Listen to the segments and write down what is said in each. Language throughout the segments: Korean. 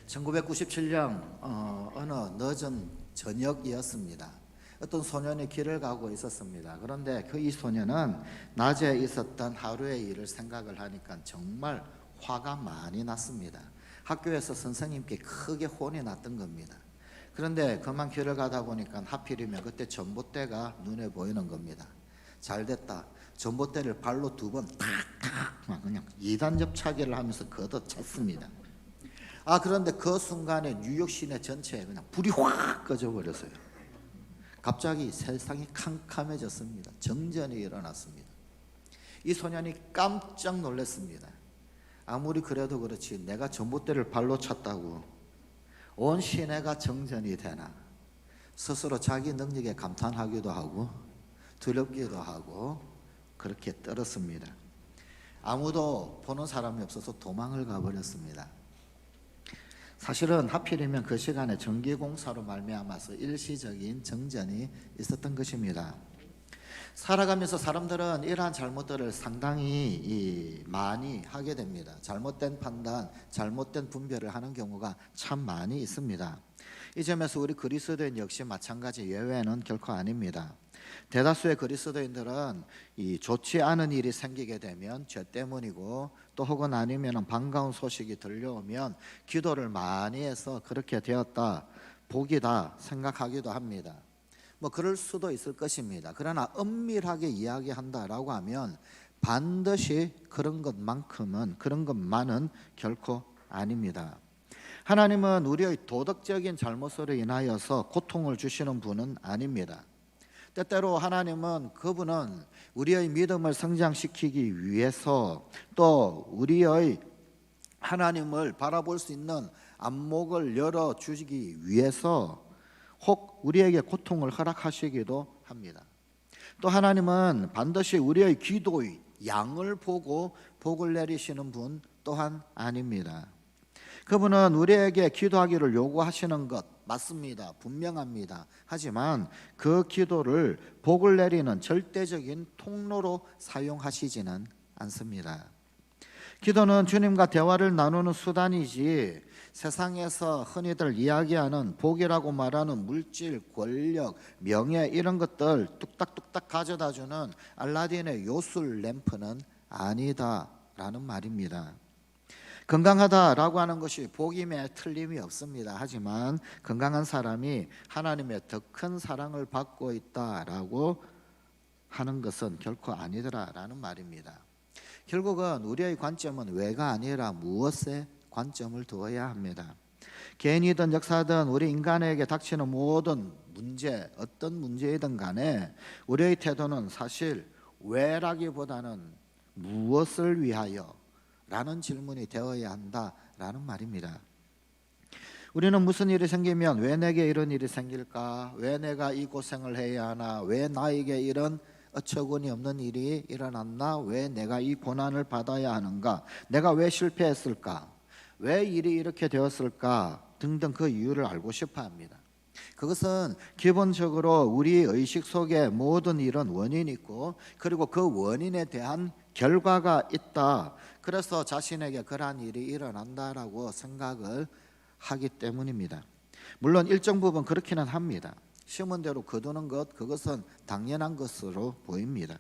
1997년 어느 늦은 저녁이었습니다. 어떤 소년이 길을 가고 있었습니다. 그런데 이 소년은 낮에 있었던 하루의 일을 생각을 하니까 정말 화가 많이 났습니다. 학교에서 선생님께 크게 혼이 났던 겁니다. 그런데 그만 길을 가다 보니까 하필이면 그때 전봇대가 눈에 보이는 겁니다. 잘됐다. 전봇대를 발로 두 번 탁탁 그냥 2단 접차기를 하면서 걷어찼습니다. 그런데 그 순간에 뉴욕 시내 전체에 그냥 불이 확 꺼져버렸어요. 갑자기 세상이 캄캄해졌습니다. 정전이 일어났습니다. 이 소년이 깜짝 놀랐습니다. 아무리 그래도 그렇지 내가 전봇대를 발로 찼다고 온 시내가 정전이 되나, 스스로 자기 능력에 감탄하기도 하고 두렵기도 하고 그렇게 떨었습니다. 아무도 보는 사람이 없어서 도망을 가버렸습니다. 사실은 하필이면 그 시간에 전기공사로 말미암아서 일시적인 정전이 있었던 것입니다. 살아가면서 사람들은 이러한 잘못들을 상당히 많이 하게 됩니다. 잘못된 판단, 잘못된 분별을 하는 경우가 참 많이 있습니다. 이 점에서 우리 그리스도인 역시 마찬가지, 예외는 결코 아닙니다. 대다수의 그리스도인들은 이 좋지 않은 일이 생기게 되면 죄 때문이고, 또 혹은 아니면 반가운 소식이 들려오면 기도를 많이 해서 그렇게 되었다, 복이다 생각하기도 합니다. 그럴 수도 있을 것입니다. 그러나 엄밀하게 이야기한다라고 하면 반드시 그런 것만은 결코 아닙니다. 하나님은 우리의 도덕적인 잘못으로 인하여서 고통을 주시는 분은 아닙니다. 때때로 하나님은 그분은 우리의 믿음을 성장시키기 위해서, 또 우리의 하나님을 바라볼 수 있는 안목을 열어주시기 위해서 혹 우리에게 고통을 허락하시기도 합니다. 또 하나님은 반드시 우리의 기도의 양을 보고 복을 내리시는 분 또한 아닙니다. 그분은 우리에게 기도하기를 요구하시는 것 맞습니다. 분명합니다. 하지만 그 기도를 복을 내리는 절대적인 통로로 사용하시지는 않습니다. 기도는 주님과 대화를 나누는 수단이지 세상에서 흔히들 이야기하는 복이라고 말하는 물질, 권력, 명예 이런 것들 뚝딱뚝딱 가져다주는 알라딘의 요술 램프는 아니다라는 말입니다. 건강하다라고 하는 것이 복임에 틀림이 없습니다. 하지만 건강한 사람이 하나님의 더 큰 사랑을 받고 있다라고 하는 것은 결코 아니더라라는 말입니다. 결국은 우리의 관점은 왜가 아니라 무엇에 관점을 두어야 합니다. 개인이든 역사든 우리 인간에게 닥치는 모든 문제, 어떤 문제이든 간에 우리의 태도는 사실 왜라기보다는 무엇을 위하여 라는 질문이 되어야 한다라는 말입니다. 우리는 무슨 일이 생기면 왜 내게 이런 일이 생길까? 왜 내가 이 고생을 해야 하나? 왜 나에게 이런 어처구니 없는 일이 일어났나? 왜 내가 이 고난을 받아야 하는가? 내가 왜 실패했을까? 왜 일이 이렇게 되었을까? 등등 그 이유를 알고 싶어 합니다. 그것은 기본적으로 우리 의식 속에 모든 일은 원인이 있고, 그리고 그 원인에 대한 결과가 있다. 그래서 자신에게 그러한 일이 일어난다라고 생각을 하기 때문입니다. 물론 일정 부분 그렇기는 합니다. 심은 대로 거두는 것, 그것은 당연한 것으로 보입니다.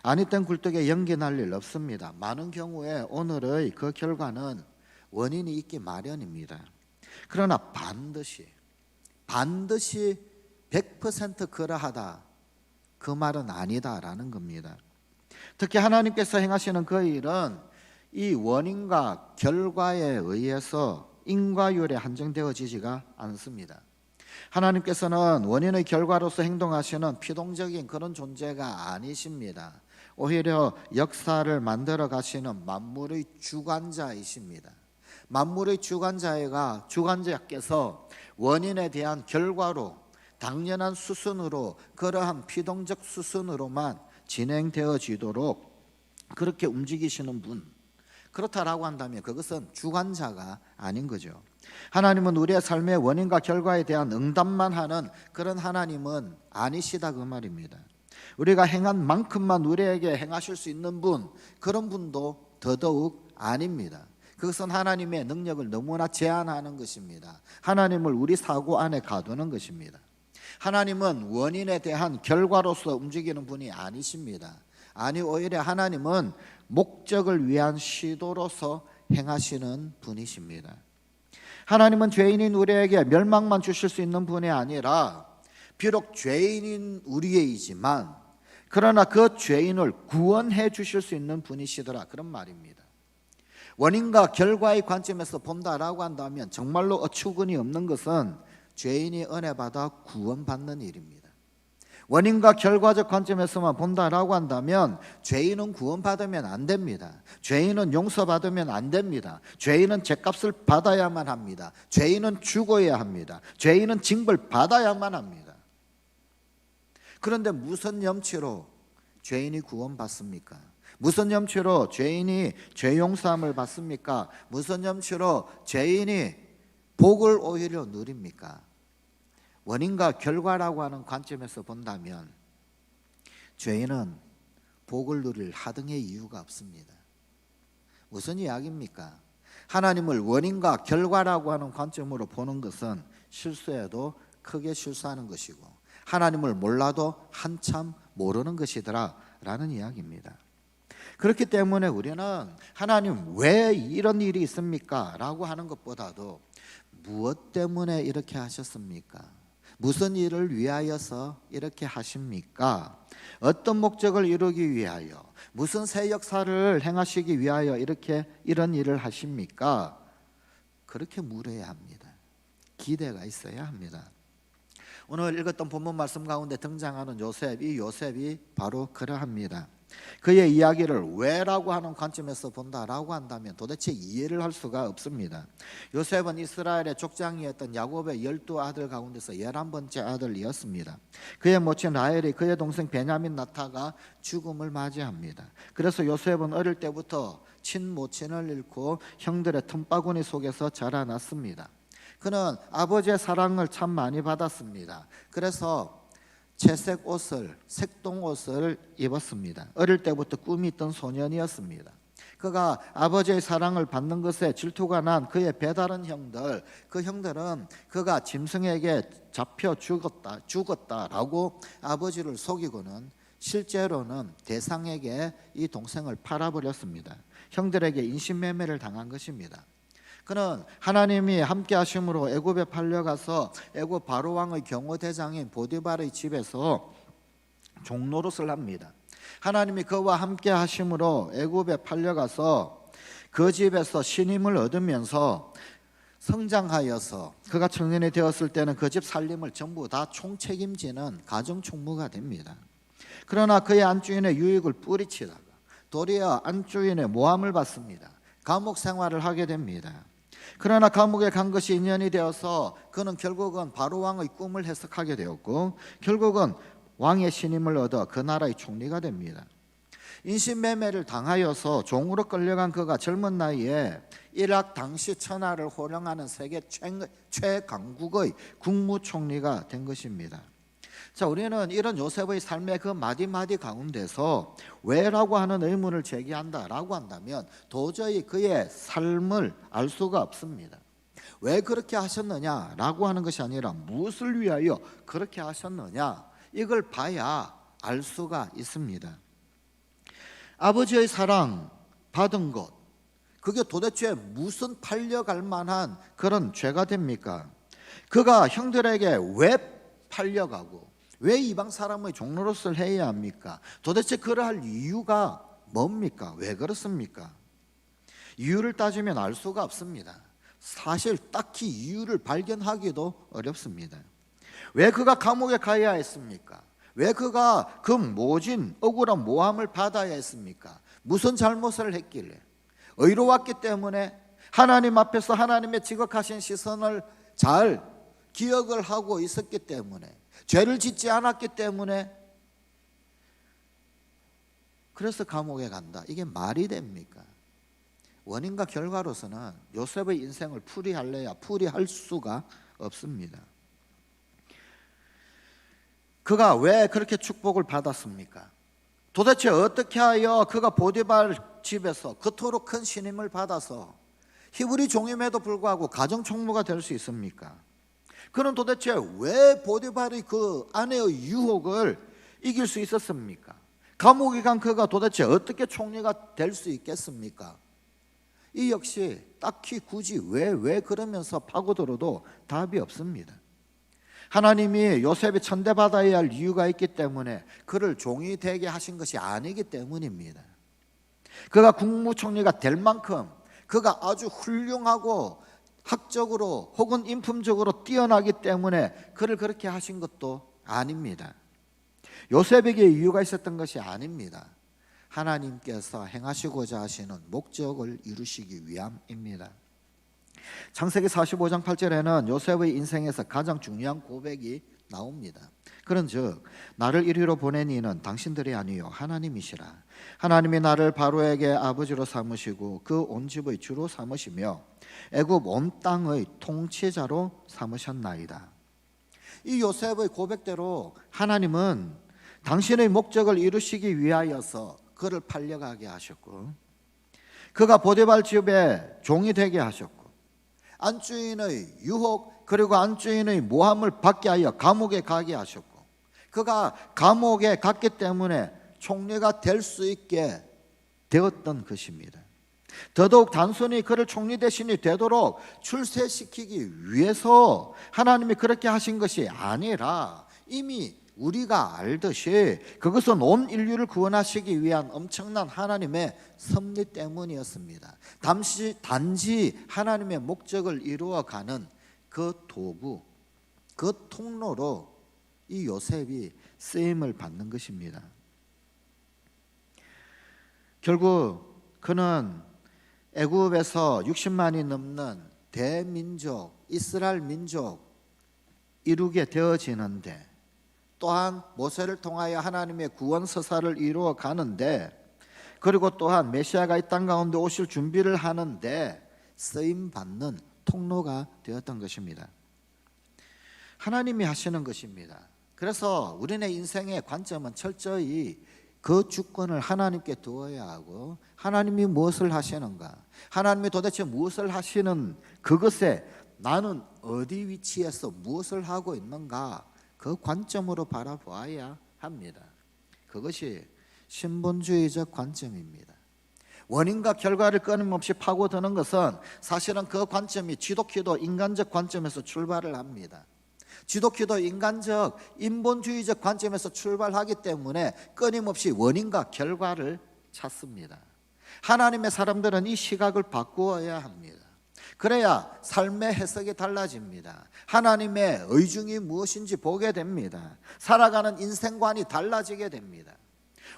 아니 땐 굴뚝에 연기 날 일 없습니다. 많은 경우에 오늘의 그 결과는 원인이 있기 마련입니다. 그러나 반드시 100% 그러하다, 그 말은 아니다라는 겁니다. 특히 하나님께서 행하시는 그 일은 이 원인과 결과에 의해서 인과율에 한정되어지지가 않습니다. 하나님께서는 원인의 결과로서 행동하시는 피동적인 그런 존재가 아니십니다. 오히려 역사를 만들어 가시는 만물의 주관자이십니다. 만물의 주관자께서 원인에 대한 결과로, 당연한 수순으로, 그러한 피동적 수순으로만 진행되어지도록 그렇게 움직이시는 분, 그렇다라고 한다면 그것은 주관자가 아닌 거죠. 하나님은 우리의 삶의 원인과 결과에 대한 응답만 하는 그런 하나님은 아니시다, 그 말입니다. 우리가 행한 만큼만 우리에게 행하실 수 있는 분, 그런 분도 더더욱 아닙니다. 그것은 하나님의 능력을 너무나 제한하는 것입니다. 하나님을 우리 사고 안에 가두는 것입니다. 하나님은 원인에 대한 결과로서 움직이는 분이 아니십니다. 아니, 오히려 하나님은 목적을 위한 시도로서 행하시는 분이십니다. 하나님은 죄인인 우리에게 멸망만 주실 수 있는 분이 아니라 비록 죄인인 우리이지만 그러나 그 죄인을 구원해 주실 수 있는 분이시더라, 그런 말입니다. 원인과 결과의 관점에서 본다라고 한다면 정말로 어처구니 없는 것은 죄인이 은혜 받아 구원받는 일입니다. 원인과 결과적 관점에서만 본다라고 한다면 죄인은 구원받으면 안 됩니다. 죄인은 용서받으면 안 됩니다. 죄인은 죗값을 받아야만 합니다. 죄인은 죽어야 합니다. 죄인은 징벌 받아야만 합니다. 그런데 무슨 염치로 죄인이 구원받습니까? 무슨 염치로 죄인이 죄 용서함을 받습니까? 무슨 염치로 죄인이 복을 오히려 누립니까? 원인과 결과라고 하는 관점에서 본다면 죄인은 복을 누릴 하등의 이유가 없습니다. 무슨 이야기입니까? 하나님을 원인과 결과라고 하는 관점으로 보는 것은 실수해도 크게 실수하는 것이고 하나님을 몰라도 한참 모르는 것이더라 라는 이야기입니다. 그렇기 때문에 우리는 하나님 왜 이런 일이 있습니까? 라고 하는 것보다도 무엇 때문에 이렇게 하셨습니까? 무슨 일을 위하여서 이렇게 하십니까? 어떤 목적을 이루기 위하여, 무슨 새 역사를 행하시기 위하여 이런 일을 하십니까? 그렇게 물어야 합니다. 기대가 있어야 합니다. 오늘 읽었던 본문 말씀 가운데 등장하는 요셉, 이 요셉이 바로 그러합니다. 그의 이야기를 왜라고 하는 관점에서 본다라고 한다면 도대체 이해를 할 수가 없습니다. 요셉은 이스라엘의 족장이었던 야곱의 12아들 가운데서 11번째 아들이었습니다. 그의 모친 라헬이 그의 동생 베냐민 나타가 죽음을 맞이합니다. 그래서 요셉은 어릴 때부터 친모친을 잃고 형들의 틈바구니 속에서 자라났습니다. 그는 아버지의 사랑을 참 많이 받았습니다. 그래서 채색 옷을, 색동 옷을 입었습니다. 어릴 때부터 꿈이 있던 소년이었습니다. 그가 아버지의 사랑을 받는 것에 질투가 난 그의 배다른 형들, 그 형들은 그가 짐승에게 잡혀 죽었다라고 아버지를 속이고는 실제로는 대상에게 이 동생을 팔아버렸습니다. 형들에게 인신매매를 당한 것입니다. 그는 하나님이 함께 하심으로 애굽에 팔려가서 애굽 바로왕의 경호대장인 보디발의 집에서 종노릇을 합니다. 하나님이 그와 함께 하심으로 애굽에 팔려가서 그 집에서 신임을 얻으면서 성장하여서 그가 청년이 되었을 때는 그 집 살림을 전부 다 총책임지는 가정총무가 됩니다. 그러나 그의 안주인의 유익을 뿌리치다가 도리어 안주인의 모함을 받습니다. 감옥 생활을 하게 됩니다. 그러나 감옥에 간 것이 인연이 되어서 그는 결국은 바로왕의 꿈을 해석하게 되었고 결국은 왕의 신임을 얻어 그 나라의 총리가 됩니다. 인신매매를 당하여서 종으로 끌려간 그가 젊은 나이에 이락 당시 천하를 호령하는 세계 최강국의 국무총리가 된 것입니다. 자, 우리는 이런 요셉의 삶의 그 마디마디 가운데서 왜라고 하는 의문을 제기한다라고 한다면 도저히 그의 삶을 알 수가 없습니다. 왜 그렇게 하셨느냐라고 하는 것이 아니라 무엇을 위하여 그렇게 하셨느냐, 이걸 봐야 알 수가 있습니다. 아버지의 사랑 받은 것, 그게 도대체 무슨 팔려갈 만한 그런 죄가 됩니까? 그가 형들에게 왜 팔려가고 왜 이방 사람의 종노릇을 해야 합니까? 도대체 그러할 이유가 뭡니까? 왜 그렇습니까? 이유를 따지면 알 수가 없습니다. 사실 딱히 이유를 발견하기도 어렵습니다. 왜 그가 감옥에 가야 했습니까? 왜 그가 그 모진 억울한 모함을 받아야 했습니까? 무슨 잘못을 했길래? 의로웠기 때문에 하나님 앞에서 하나님의 지극하신 시선을 잘 기억을 하고 있었기 때문에, 죄를 짓지 않았기 때문에, 그래서 감옥에 간다. 이게 말이 됩니까? 원인과 결과로서는 요셉의 인생을 풀이할래야 풀이할 수가 없습니다. 그가 왜 그렇게 축복을 받았습니까? 도대체 어떻게 하여 그가 보디발 집에서 그토록 큰 신임을 받아서 히브리 종임에도 불구하고 가정 총무가 될 수 있습니까? 그는 도대체 왜 보디발의 그 아내의 유혹을 이길 수 있었습니까? 감옥에 간 그가 도대체 어떻게 총리가 될 수 있겠습니까? 이 역시 딱히 굳이 왜 그러면서 파고들어도 답이 없습니다. 하나님이 요셉이 천대받아야 할 이유가 있기 때문에 그를 종이 되게 하신 것이 아니기 때문입니다. 그가 국무총리가 될 만큼 그가 아주 훌륭하고 학적으로 혹은 인품적으로 뛰어나기 때문에 그를 그렇게 하신 것도 아닙니다. 요셉에게 이유가 있었던 것이 아닙니다. 하나님께서 행하시고자 하시는 목적을 이루시기 위함입니다. 창세기 45장 8절에는 요셉의 인생에서 가장 중요한 고백이 나옵니다. 그런즉 나를 이리로 보낸 이는 당신들이 아니요 하나님이시라. 하나님이 나를 바로에게 아버지로 삼으시고 그 온 집의 주로 삼으시며 애굽 온 땅의 통치자로 삼으셨나이다. 이 요셉의 고백대로 하나님은 당신의 목적을 이루시기 위하여서 그를 팔려가게 하셨고, 그가 보디발 집에 종이 되게 하셨고, 안주인의 유혹 그리고 안주인의 모함을 받게 하여 감옥에 가게 하셨고, 그가 감옥에 갔기 때문에 총리가 될 수 있게 되었던 것입니다. 더더욱 단순히 그를 총리 대신이 되도록 출세시키기 위해서 하나님이 그렇게 하신 것이 아니라 이미 우리가 알듯이 그것은 온 인류를 구원하시기 위한 엄청난 하나님의 섭리 때문이었습니다. 단지 하나님의 목적을 이루어가는 그 도구, 그 통로로 이 요셉이 쓰임을 받는 것입니다. 결국 그는 애굽에서 60만이 넘는 대민족, 이스라엘 민족 이루게 되어지는데, 또한 모세를 통하여 하나님의 구원 서사를 이루어 가는데, 그리고 또한 메시아가 이 땅 가운데 오실 준비를 하는데 쓰임 받는 통로가 되었던 것입니다. 하나님이 하시는 것입니다. 그래서 우리네 인생의 관점은 철저히 그 주권을 하나님께 두어야 하고, 하나님이 무엇을 하시는가, 하나님이 도대체 무엇을 하시는 그것에 나는 어디 위치에서 무엇을 하고 있는가, 그 관점으로 바라보아야 합니다. 그것이 신본주의적 관점입니다. 원인과 결과를 끊임없이 파고드는 것은 사실은 그 관점이 지독히도 인간적 관점에서 출발을 합니다. 지독히도 인간적 인본주의적 관점에서 출발하기 때문에 끊임없이 원인과 결과를 찾습니다. 하나님의 사람들은 이 시각을 바꾸어야 합니다. 그래야 삶의 해석이 달라집니다. 하나님의 의중이 무엇인지 보게 됩니다. 살아가는 인생관이 달라지게 됩니다.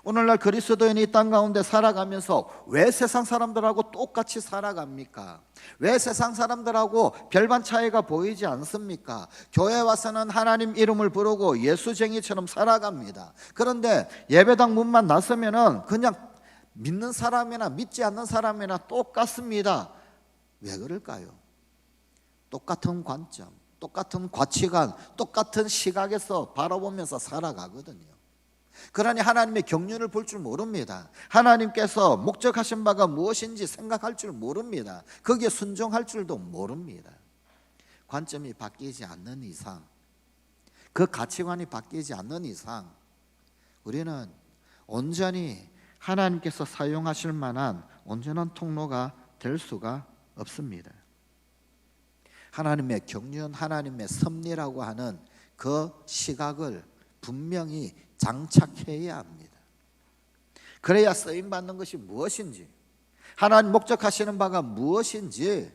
오늘날 그리스도인이 이 땅 가운데 살아가면서 왜 세상 사람들하고 똑같이 살아갑니까? 왜 세상 사람들하고 별반 차이가 보이지 않습니까? 교회 와서는 하나님 이름을 부르고 예수쟁이처럼 살아갑니다. 그런데 예배당 문만 나서면은 그냥 믿는 사람이나 믿지 않는 사람이나 똑같습니다. 왜 그럴까요? 똑같은 관점, 똑같은 가치관, 똑같은 시각에서 바라보면서 살아가거든요. 그러니 하나님의 경륜을 볼 줄 모릅니다. 하나님께서 목적하신 바가 무엇인지 생각할 줄 모릅니다. 거기에 순종할 줄도 모릅니다. 관점이 바뀌지 않는 이상, 그 가치관이 바뀌지 않는 이상 우리는 온전히 하나님께서 사용하실 만한 온전한 통로가 될 수가 없습니다. 하나님의 경륜, 하나님의 섭리라고 하는 그 시각을 분명히 장착해야 합니다. 그래야 쓰임받는 것이 무엇인지, 하나님 목적하시는 바가 무엇인지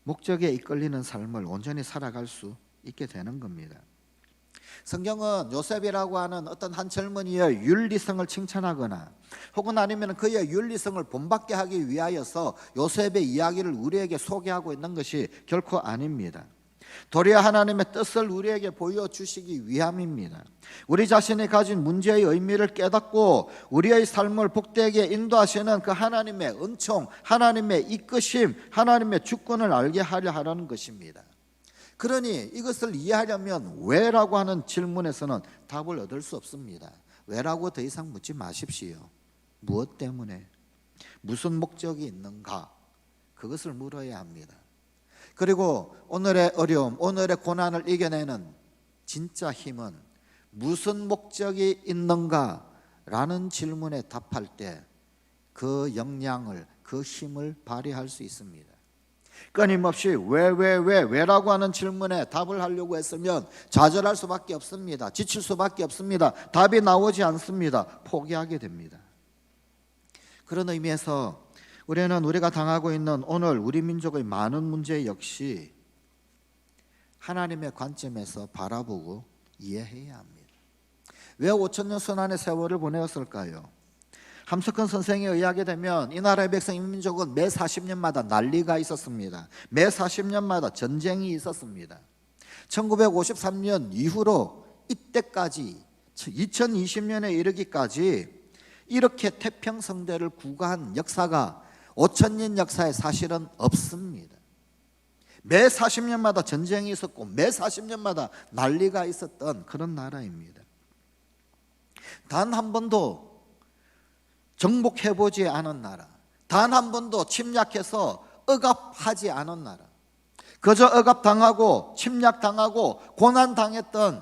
목적에 이끌리는 삶을 온전히 살아갈 수 있게 되는 겁니다. 성경은 요셉이라고 하는 어떤 한 젊은이의 윤리성을 칭찬하거나 혹은 아니면 그의 윤리성을 본받게 하기 위하여서 요셉의 이야기를 우리에게 소개하고 있는 것이 결코 아닙니다. 도리어 하나님의 뜻을 우리에게 보여주시기 위함입니다. 우리 자신이 가진 문제의 의미를 깨닫고 우리의 삶을 복되게 인도하시는 그 하나님의 은총, 하나님의 이끄심, 하나님의 주권을 알게 하려 하라는 것입니다. 그러니 이것을 이해하려면 왜라고 하는 질문에서는 답을 얻을 수 없습니다. 왜라고 더 이상 묻지 마십시오. 무엇 때문에? 무슨 목적이 있는가? 그것을 물어야 합니다. 그리고 오늘의 어려움, 오늘의 고난을 이겨내는 진짜 힘은 무슨 목적이 있는가라는 질문에 답할 때 그 역량을, 그 힘을 발휘할 수 있습니다. 끊임없이 왜라고 하는 질문에 답을 하려고 했으면 좌절할 수밖에 없습니다. 지칠 수밖에 없습니다. 답이 나오지 않습니다. 포기하게 됩니다. 그런 의미에서 우리는 우리가 당하고 있는 오늘 우리 민족의 많은 문제 역시 하나님의 관점에서 바라보고 이해해야 합니다. 왜 5천년 순환의 세월을 보내었을까요? 함석헌 선생에 의하게 되면 이 나라의 백성 민족은 매 40년마다 난리가 있었습니다. 매 40년마다 전쟁이 있었습니다. 1953년 이후로 이때까지 2020년에 이르기까지 이렇게 태평성대를 구가한 역사가 5천년 역사에 사실은 없습니다. 매 40년마다 전쟁이 있었고 매 40년마다 난리가 있었던 그런 나라입니다. 단 한 번도 정복해보지 않은 나라, 단 한 번도 침략해서 억압하지 않은 나라, 그저 억압당하고 침략당하고 고난당했던,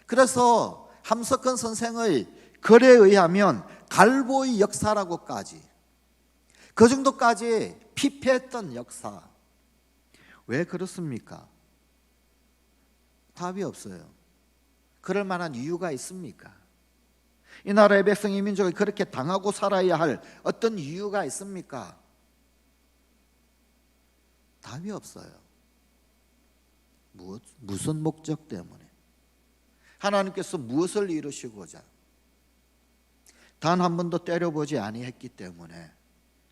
그래서 함석헌 선생의 글에 의하면 갈보의 역사라고까지, 그 정도까지 피폐했던 역사. 왜 그렇습니까? 답이 없어요. 그럴 만한 이유가 있습니까? 이 나라의 백성, 이 민족이 그렇게 당하고 살아야 할 어떤 이유가 있습니까? 답이 없어요. 무슨 목적 때문에? 하나님께서 무엇을 이루시고자? 단 한 번도 때려보지 아니했기 때문에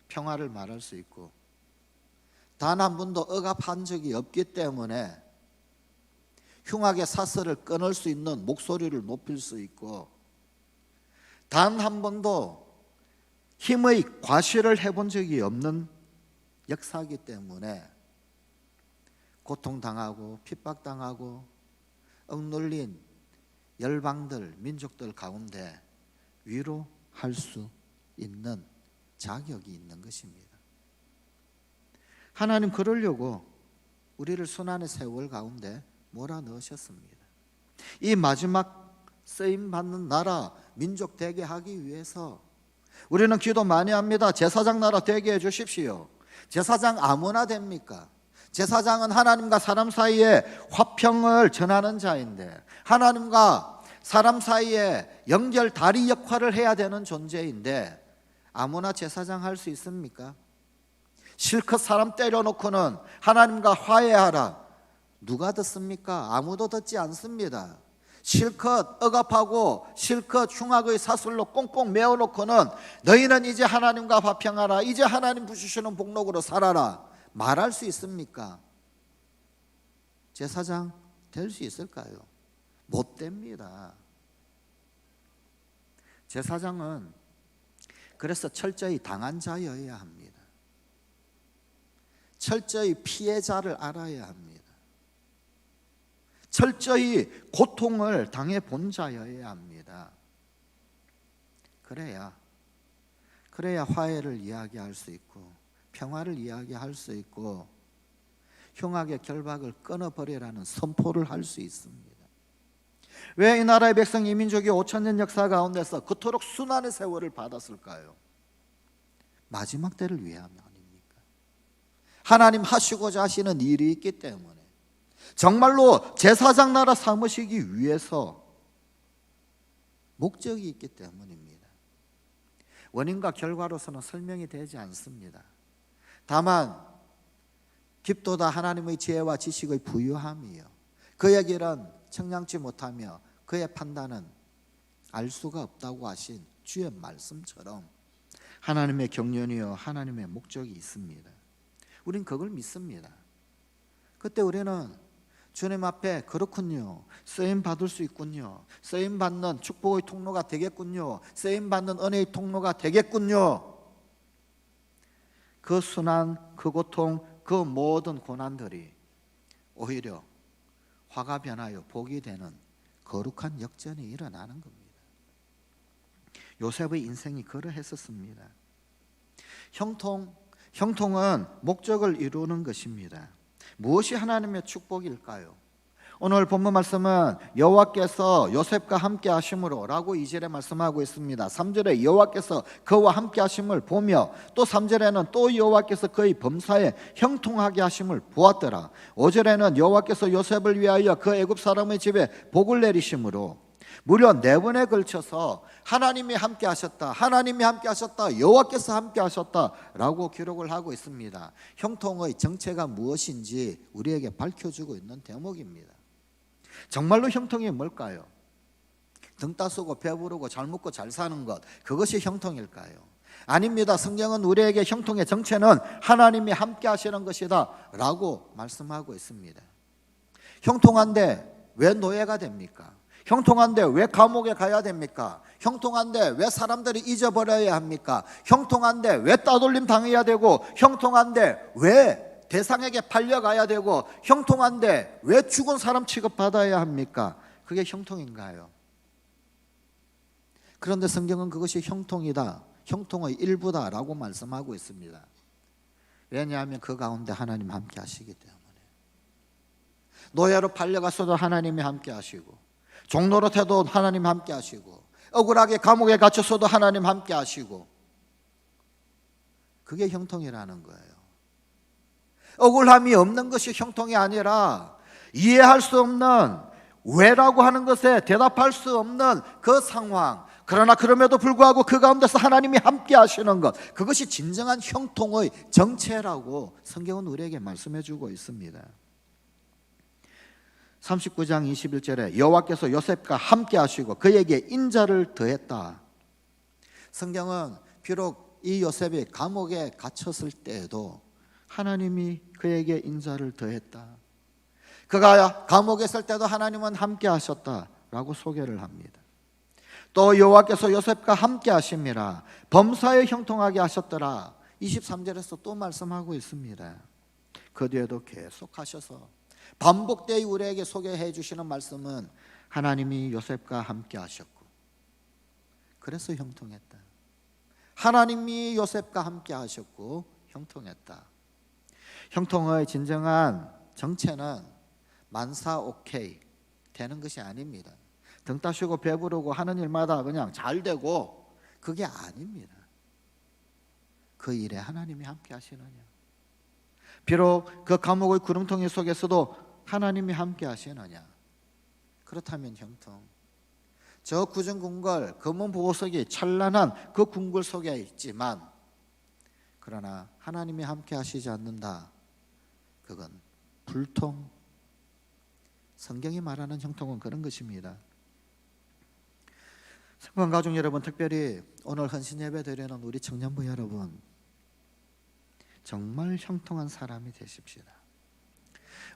평화를 말할 수 있고, 단 한 번도 억압한 적이 없기 때문에 흉악의 사슬을 끊을 수 있는 목소리를 높일 수 있고, 단 한 번도 힘의 과시를 해본 적이 없는 역사이기 때문에 고통당하고 핍박당하고 억눌린 열방들, 민족들 가운데 위로할 수 있는 자격이 있는 것입니다. 하나님 그러려고 우리를 순환의 세월 가운데 몰아넣으셨습니다. 이 마지막 쓰임받는 나라, 민족 되게 하기 위해서 우리는 기도 많이 합니다. 제사장 나라 되게 해주십시오. 제사장 아무나 됩니까? 제사장은 하나님과 사람 사이에 화평을 전하는 자인데, 하나님과 사람 사이에 연결 다리 역할을 해야 되는 존재인데 아무나 제사장 할 수 있습니까? 실컷 사람 때려놓고는 하나님과 화해하라, 누가 듣습니까? 아무도 듣지 않습니다. 실컷 억압하고 실컷 흉악의 사슬로 꽁꽁 메어놓고는 너희는 이제 하나님과 화평하라, 이제 하나님 부주시는 복록으로 살아라, 말할 수 있습니까? 제사장 될 수 있을까요? 못 됩니다. 제사장은 그래서 철저히 당한 자여야 합니다. 철저히 피해자를 알아야 합니다. 철저히 고통을 당해 본 자여야 합니다. 그래야 화해를 이야기할 수 있고 평화를 이야기할 수 있고 흉악의 결박을 끊어버리라는 선포를 할 수 있습니다. 왜 이 나라의 백성, 이 민족이 5천년 역사 가운데서 그토록 순환의 세월을 받았을까요? 마지막 때를 위함 아닙니까? 하나님 하시고자 하시는 일이 있기 때문에, 정말로 제사장 나라 삼으시기 위해서 목적이 있기 때문입니다. 원인과 결과로서는 설명이 되지 않습니다. 다만 깊도다 하나님의 지혜와 지식의 부유함이요, 그의 길은 청량치 못하며 그의 판단은 알 수가 없다고 하신 주의 말씀처럼 하나님의 경륜이요 하나님의 목적이 있습니다. 우린 그걸 믿습니다. 그때 우리는 주님 앞에 그렇군요, 쓰임 받을 수 있군요, 쓰임 받는 축복의 통로가 되겠군요, 쓰임 받는 은혜의 통로가 되겠군요. 그 순환, 그 고통, 그 모든 고난들이 오히려 화가 변하여 복이 되는 거룩한 역전이 일어나는 겁니다. 요셉의 인생이 그러했었습니다. 형통은 목적을 이루는 것입니다. 무엇이 하나님의 축복일까요? 오늘 본문 말씀은 여호와께서 요셉과 함께 하심으로 라고 2절에 말씀하고 있습니다. 3절에 여호와께서 그와 함께 하심을 보며, 또 3절에는 또 여호와께서 그의 범사에 형통하게 하심을 보았더라. 5절에는 여호와께서 요셉을 위하여 그 애굽 사람의 집에 복을 내리심으로, 무려 4번에 걸쳐서 하나님이 함께 하셨다, 하나님이 함께 하셨다, 여호와께서 함께 하셨다 라고 기록을 하고 있습니다. 형통의 정체가 무엇인지 우리에게 밝혀주고 있는 대목입니다. 정말로 형통이 뭘까요? 등 따쓰고 배부르고 잘 먹고 잘 사는 것, 그것이 형통일까요? 아닙니다. 성경은 우리에게 형통의 정체는 하나님이 함께 하시는 것이다 라고 말씀하고 있습니다. 형통한데 왜 노예가 됩니까? 형통한데 왜 감옥에 가야 됩니까? 형통한데 왜 사람들이 잊어버려야 합니까? 형통한데 왜 따돌림 당해야 되고, 형통한데 왜 대상에게 팔려가야 되고, 형통한데 왜 죽은 사람 취급받아야 합니까? 그게 형통인가요? 그런데 성경은 그것이 형통이다, 형통의 일부다라고 말씀하고 있습니다. 왜냐하면 그 가운데 하나님 함께 하시기 때문에. 노예로 팔려갔어도 하나님이 함께 하시고, 종노릇해도 하나님 함께 하시고, 억울하게 감옥에 갇혔어도 하나님 함께 하시고, 그게 형통이라는 거예요. 억울함이 없는 것이 형통이 아니라 이해할 수 없는, 왜라고 하는 것에 대답할 수 없는 그 상황, 그러나 그럼에도 불구하고 그 가운데서 하나님이 함께 하시는 것, 그것이 진정한 형통의 정체라고 성경은 우리에게 말씀해 주고 있습니다. 39장 21절에 여호와께서 요셉과 함께 하시고 그에게 인자를 더했다. 성경은 비록 이 요셉이 감옥에 갇혔을 때에도 하나님이 그에게 인자를 더했다, 그가 감옥에 있을 때도 하나님은 함께 하셨다라고 소개를 합니다. 또 여호와께서 요셉과 함께 하심이라 범사에 형통하게 하셨더라. 23절에서 또 말씀하고 있습니다. 그 뒤에도 계속 하셔서 반복되이 우리에게 소개해 주시는 말씀은 하나님이 요셉과 함께 하셨고 그래서 형통했다, 하나님이 요셉과 함께 하셨고 형통했다. 형통의 진정한 정체는 만사 오케이 되는 것이 아닙니다. 등 따시고 배부르고 하는 일마다 그냥 잘 되고, 그게 아닙니다. 그 일에 하나님이 함께 하시느냐, 비록 그 감옥의 구름통이 속에서도 하나님이 함께 하시느냐, 그렇다면 형통. 저 굳은 궁궐, 검은 보석이 찬란한 그 궁궐 속에 있지만, 그러나 하나님이 함께 하시지 않는다, 그건 불통. 성경이 말하는 형통은 그런 것입니다. 성관 가족 여러분, 특별히 오늘 헌신 예배 드리는 우리 청년부 여러분, 정말 형통한 사람이 되십시다.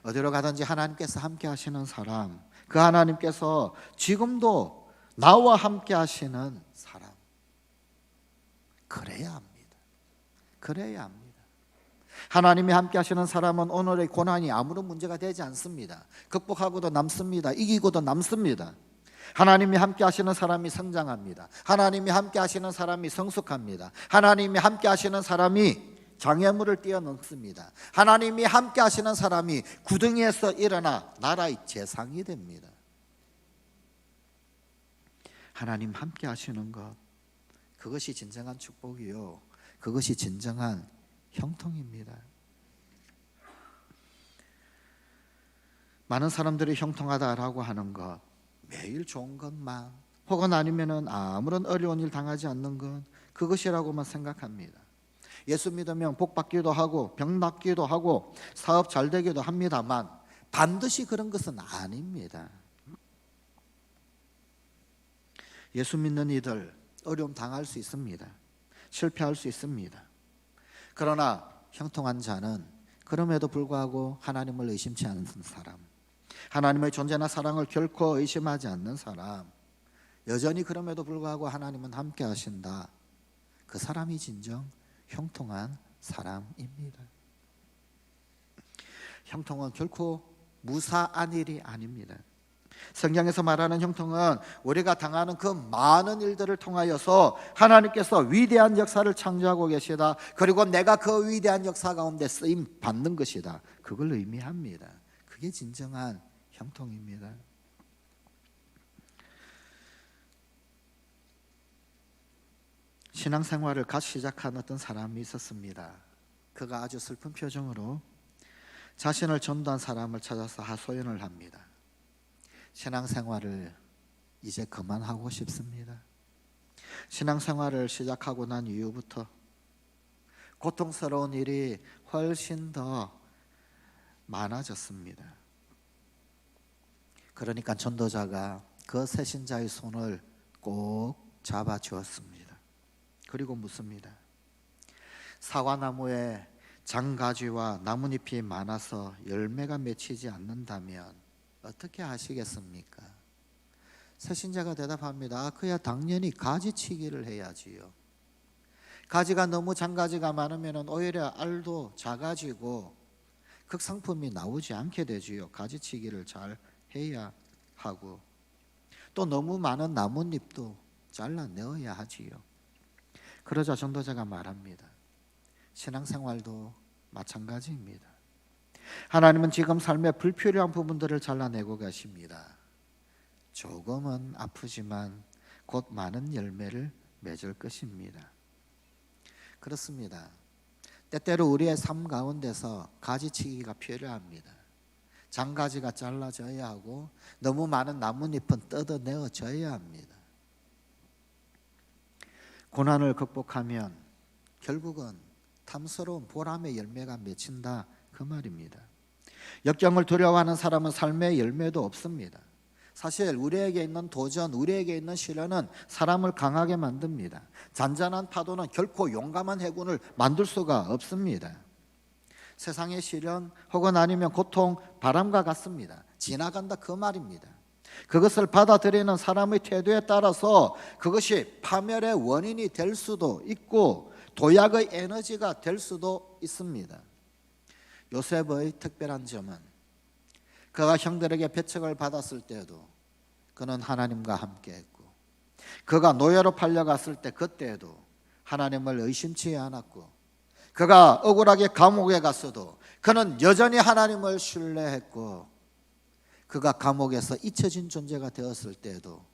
어디로 가든지 하나님께서 함께 하시는 사람, 그 하나님께서 지금도 나와 함께 하시는 사람, 그래야 합니다. 그래야 합니다. 하나님이 함께 하시는 사람은 오늘의 고난이 아무런 문제가 되지 않습니다. 극복하고도 남습니다. 이기고도 남습니다. 하나님이 함께 하시는 사람이 성장합니다. 하나님이 함께 하시는 사람이 성숙합니다. 하나님이 함께 하시는 사람이 장애물을 뛰어넘습니다. 하나님이 함께 하시는 사람이 구덩이에서 일어나 나라의 재상이 됩니다. 하나님 함께 하시는 것, 그것이 진정한 축복이요, 그것이 진정한 형통입니다. 많은 사람들이 형통하다라고 하는 것, 매일 좋은 것만, 혹은 아니면은 아무런 어려운 일 당하지 않는 것, 그것이라고만 생각합니다. 예수 믿으면 복 받기도 하고 병 낫기도 하고 사업 잘 되기도 합니다만 반드시 그런 것은 아닙니다. 예수 믿는 이들 어려움 당할 수 있습니다. 실패할 수 있습니다. 그러나 형통한 자는 그럼에도 불구하고 하나님을 의심치 않는 사람, 하나님의 존재나 사랑을 결코 의심하지 않는 사람, 여전히 그럼에도 불구하고 하나님은 함께 하신다, 그 사람이 진정 형통한 사람입니다. 형통은 결코 무사한 일이 아닙니다. 성경에서 말하는 형통은 우리가 당하는 그 많은 일들을 통하여서 하나님께서 위대한 역사를 창조하고 계시다. 그리고 내가 그 위대한 역사 가운데 쓰임 받는 것이다. 그걸 의미합니다. 그게 진정한 형통입니다. 신앙생활을 갓 시작한 어떤 사람이 있었습니다. 그가 아주 슬픈 표정으로 자신을 전도한 사람을 찾아서 하소연을 합니다. 신앙생활을 이제 그만하고 싶습니다. 신앙생활을 시작하고 난 이후부터 고통스러운 일이 훨씬 더 많아졌습니다. 그러니까 전도자가 그 새신자의 손을 꼭 잡아주었습니다. 그리고 묻습니다. 사과나무에 장가지와 나뭇잎이 많아서 열매가 맺히지 않는다면 어떻게 하시겠습니까? 새신자가 대답합니다. 그야 당연히 가지치기를 해야지요. 가지가 너무 장가지가 많으면 오히려 알도 작아지고 극상품이 나오지 않게 되지요. 가지치기를 잘 해야 하고 또 너무 많은 나뭇잎도 잘라내어야 하지요. 그러자 전도자가 말합니다. 신앙생활도 마찬가지입니다. 하나님은 지금 삶의 불필요한 부분들을 잘라내고 계십니다. 조금은 아프지만 곧 많은 열매를 맺을 것입니다. 그렇습니다. 때때로 우리의 삶 가운데서 가지치기가 필요합니다. 장가지가 잘라져야 하고 너무 많은 나뭇잎은 뜯어내어져야 합니다. 고난을 극복하면 결국은 탐스러운 보람의 열매가 맺힌다 그 말입니다. 역경을 두려워하는 사람은 삶의 열매도 없습니다. 사실 우리에게 있는 도전, 우리에게 있는 시련은 사람을 강하게 만듭니다. 잔잔한 파도는 결코 용감한 해군을 만들 수가 없습니다. 세상의 시련 혹은 아니면 고통, 바람과 같습니다. 지나간다 그 말입니다. 그것을 받아들이는 사람의 태도에 따라서 그것이 파멸의 원인이 될 수도 있고 도약의 에너지가 될 수도 있습니다. 요셉의 특별한 점은 그가 형들에게 배척을 받았을 때에도 그는 하나님과 함께했고 그가 노예로 팔려갔을 때 그때에도 하나님을 의심치 않았고 그가 억울하게 감옥에 갔어도 그는 여전히 하나님을 신뢰했고 그가 감옥에서 잊혀진 존재가 되었을 때에도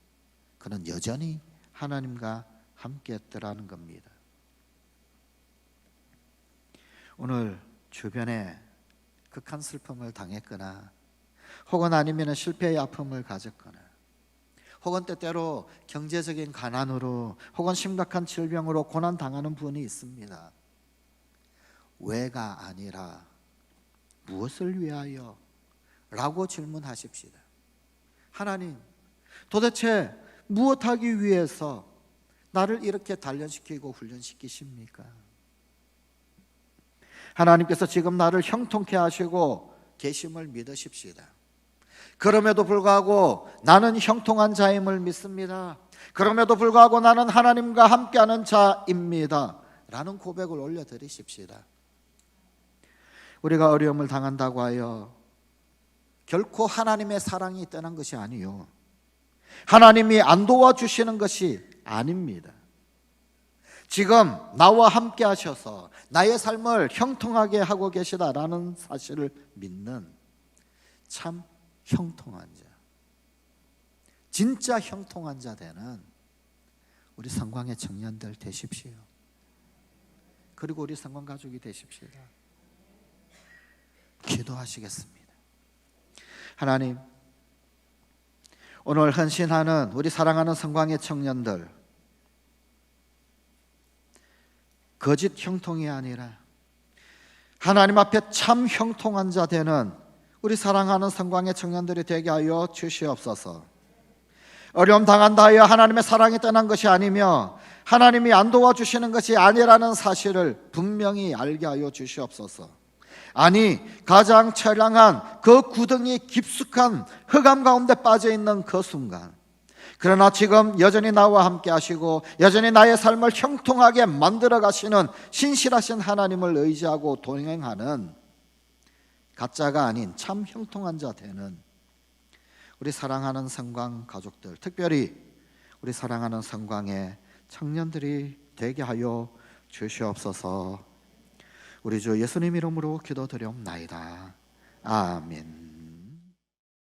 그는 여전히 하나님과 함께했더라는 겁니다. 오늘 주변에 극한 슬픔을 당했거나 혹은 아니면 실패의 아픔을 가졌거나 혹은 때때로 경제적인 가난으로 혹은 심각한 질병으로 고난당하는 분이 있습니다. 왜가 아니라 무엇을 위하여? 라고 질문하십시다. 하나님, 도대체 무엇하기 위해서 나를 이렇게 단련시키고 훈련시키십니까? 하나님께서 지금 나를 형통케 하시고 계심을 믿으십시다. 그럼에도 불구하고 나는 형통한 자임을 믿습니다. 그럼에도 불구하고 나는 하나님과 함께하는 자입니다. 라는 고백을 올려드리십시다. 우리가 어려움을 당한다고 하여 결코 하나님의 사랑이 떠난 것이 아니요, 하나님이 안 도와주시는 것이 아닙니다. 지금 나와 함께 하셔서 나의 삶을 형통하게 하고 계시다라는 사실을 믿는 참 형통한 자, 진짜 형통한 자 되는 우리 성광의 청년들 되십시오. 그리고 우리 성광 가족이 되십시오. 기도하시겠습니다. 하나님, 오늘 헌신하는 우리 사랑하는 성광의 청년들, 거짓 형통이 아니라 하나님 앞에 참 형통한 자 되는 우리 사랑하는 성광의 청년들이 되게 하여 주시옵소서. 어려움 당한다 하여 하나님의 사랑이 떠난 것이 아니며 하나님이 안 도와주시는 것이 아니라는 사실을 분명히 알게 하여 주시옵소서. 아니, 가장 처량한 그 구덩이 깊숙한 흑암 가운데 빠져있는 그 순간, 그러나 지금 여전히 나와 함께 하시고 여전히 나의 삶을 형통하게 만들어 가시는 신실하신 하나님을 의지하고 동행하는 가짜가 아닌 참 형통한 자 되는 우리 사랑하는 성광 가족들, 특별히 우리 사랑하는 성광의 청년들이 되게 하여 주시옵소서. 우리 주 예수님 이름으로 기도드리옵나이다. 아멘.